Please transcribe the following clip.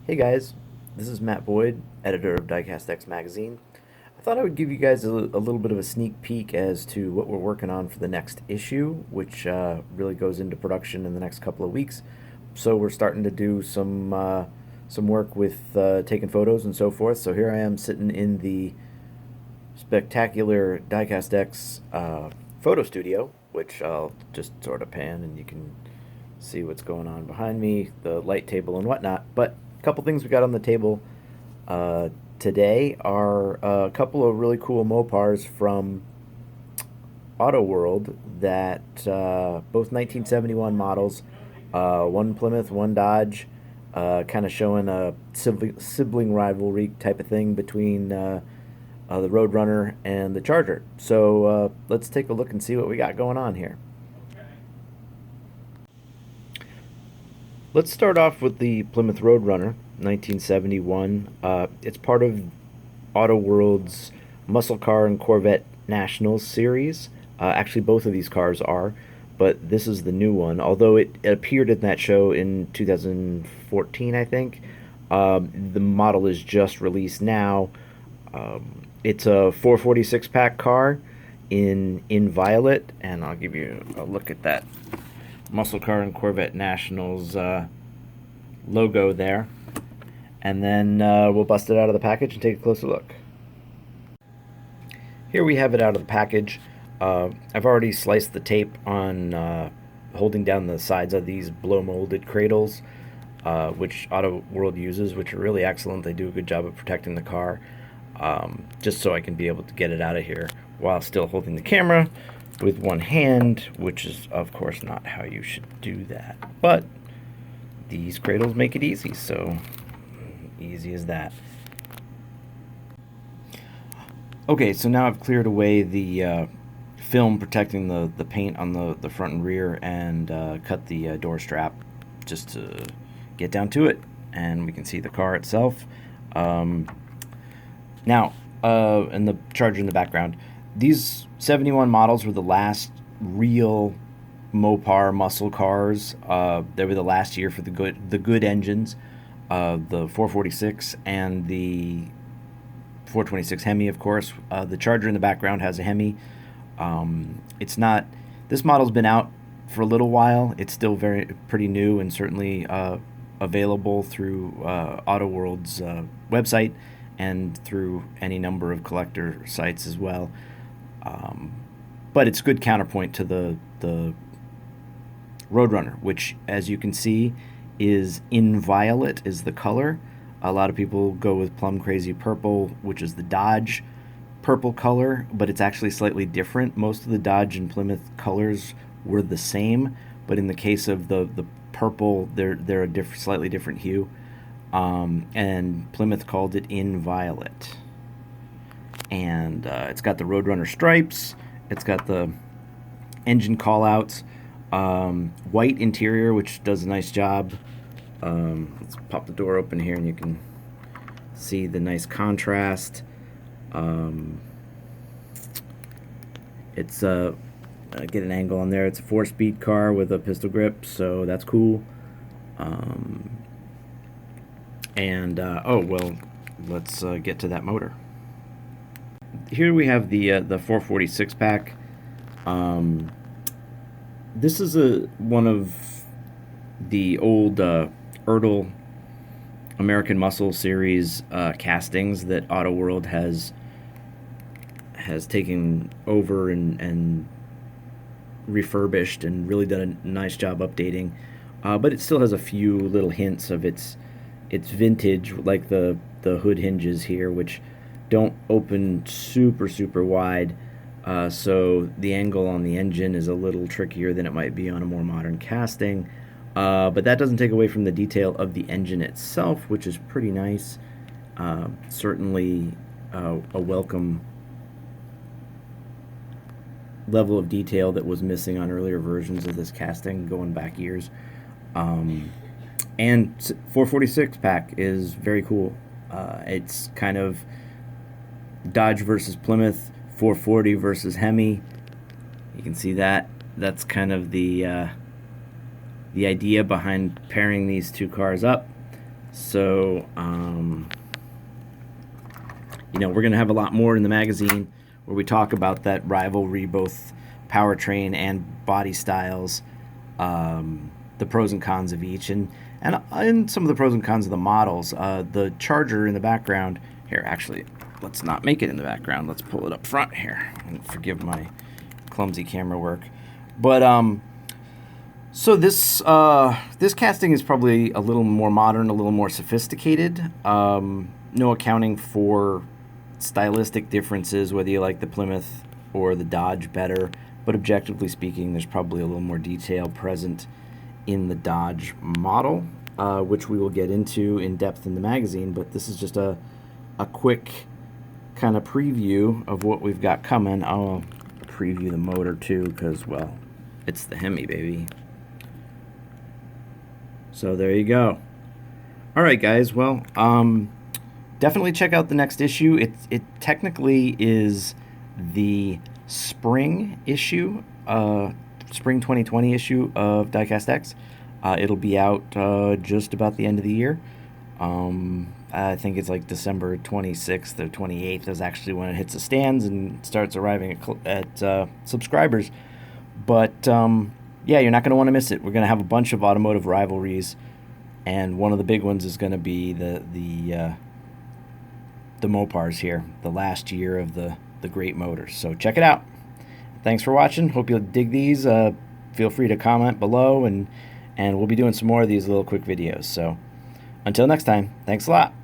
Hey guys, this is Matt Boyd, editor of Diecast X magazine. I thought I would give you guys a little bit of a sneak peek as to what we're working on for the next issue, which really goes into production in the next couple of weeks. So we're starting to do some work with taking photos and so forth. So here I am sitting in the spectacular Diecast X photo studio, which I'll just sort of pan and you can see what's going on behind me, the light table and whatnot. But a couple things we got on the table uh, today are a couple of really cool Mopars from Auto World that both 1971 models, one Plymouth, one Dodge, kind of showing a sibling rivalry type of thing between the Roadrunner and the Charger. So let's take a look and see what we got going on here. Let's start off with the Plymouth Roadrunner, 1971. It's part of Auto World's Muscle Car and Corvette Nationals series. Actually, both of these cars are, but this is the new one. Although it appeared in that show in 2014, I think. The model is just released now. It's a 446 pack car in violet, and I'll give you a look at that Muscle Car and Corvette Nationals logo there. And then we'll bust it out of the package and take a closer look. Here we have it out of the package. I've already sliced the tape on holding down the sides of these blow molded cradles, which Auto World uses, which are really excellent. They do a good job of protecting the car, just so I can be able to get it out of here while still holding the camera with one hand, which is of course not how you should do that, but these cradles make it easy, so easy as that. Okay, so now I've cleared away the film protecting the paint on the front and rear, and cut the door strap just to get down to it, and we can see the car itself. Now, and the Charger in the background. These 71 models were the last real Mopar muscle cars. They were the last year for the good engines, the 446 and the 426 Hemi, of course. The Charger in the background has a Hemi. It's not. This model's been out for a little while. It's still pretty new and certainly available through Auto World's website and through any number of collector sites as well. But it's good counterpoint to the Roadrunner, which, as you can see, is in violet is the color. A lot of people go with Plum Crazy Purple, which is the Dodge purple color, but it's actually slightly different. Most of the Dodge and Plymouth colors were the same, but in the case of the purple, they're a slightly different hue. And Plymouth called it in violet. And it's got the Roadrunner stripes. It's got the engine callouts. White interior, which does a nice job. Let's pop the door open here and you can see the nice contrast. It's get an angle on there. It's a 4-speed car with a pistol grip, so that's cool. Oh well, let's get to that motor. Here we have the 446 pack. This is one of the old Ertl American Muscle series castings that Auto World has taken over and refurbished and really done a nice job updating. But it still has a few little hints of its vintage, like the hood hinges here, which don't open super wide, so the angle on the engine is a little trickier than it might be on a more modern casting, but that doesn't take away from the detail of the engine itself, which is pretty nice. Certainly a welcome level of detail that was missing on earlier versions of this casting going back years. And 446 pack is very cool. It's kind of Dodge versus Plymouth, 440 versus Hemi. You can see that. That's kind of the idea behind pairing these two cars up. So, you know, we're going to have a lot more in the magazine where we talk about that rivalry, both powertrain and body styles, the pros and cons of each, and some of the pros and cons of the models. The Charger in the background here, actually, let's not make it in the background. Let's pull it up front here. And forgive my clumsy camera work, but so this casting is probably a little more modern, a little more sophisticated. No accounting for stylistic differences, whether you like the Plymouth or the Dodge better. But objectively speaking, there's probably a little more detail present in the Dodge model, which we will get into in depth in the magazine. But this is just a quick kind of preview of what we've got coming. I'll preview the motor too, because, well, it's the Hemi, baby. So there you go. All right, guys. Well, definitely check out the next issue. It technically is the spring issue, spring 2020 issue of Diecast X. It'll be out just about the end of the year. I think it's like December 26th or 28th is actually when it hits the stands and starts arriving at subscribers. But yeah, you're not going to want to miss it. We're going to have a bunch of automotive rivalries, and one of the big ones is going to be the Mopars here, the last year of the great motors. So check it out. Thanks for watching. Hope you'll dig these. Feel free to comment below, and we'll be doing some more of these little quick videos. So until next time, thanks a lot.